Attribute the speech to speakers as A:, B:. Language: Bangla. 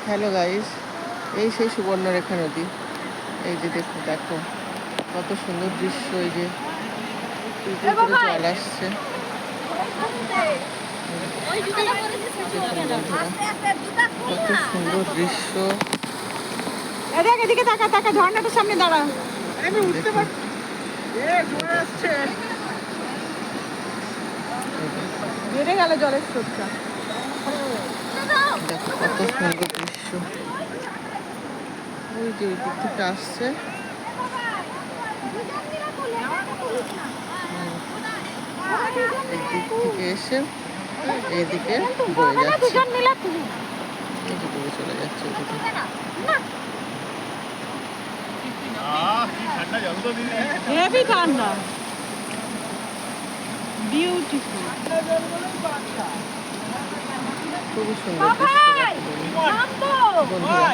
A: হ্যালো গাইস, এই সেই সুবর্ণরেখা নদী। এই যে দেখো দেখো কত সুন্দর দৃশ্য। এই যে জল আসছে। কত সুন্দর দৃশ্য।
B: এদিকে তাকা তাকা, ঝর্ণাটার সামনে দাঁড়া।
A: আমি উঠতে পারছি।
B: বেড়ে গেল জলের স্রোতটা।
A: দেখো কত সুন্দর দৃশ্য। ওই যে ওই দিক থেকে আসছে। একদিক থেকে এসে এইদিকে বয়ে যাচ্ছে। এই যে বয়ে চলে যাচ্ছে ওদিকে।
B: হেভি ঠান্ডা, বিউটিফুল।
A: খুবই সুন্দর দৃশ্য। বন্ধুরা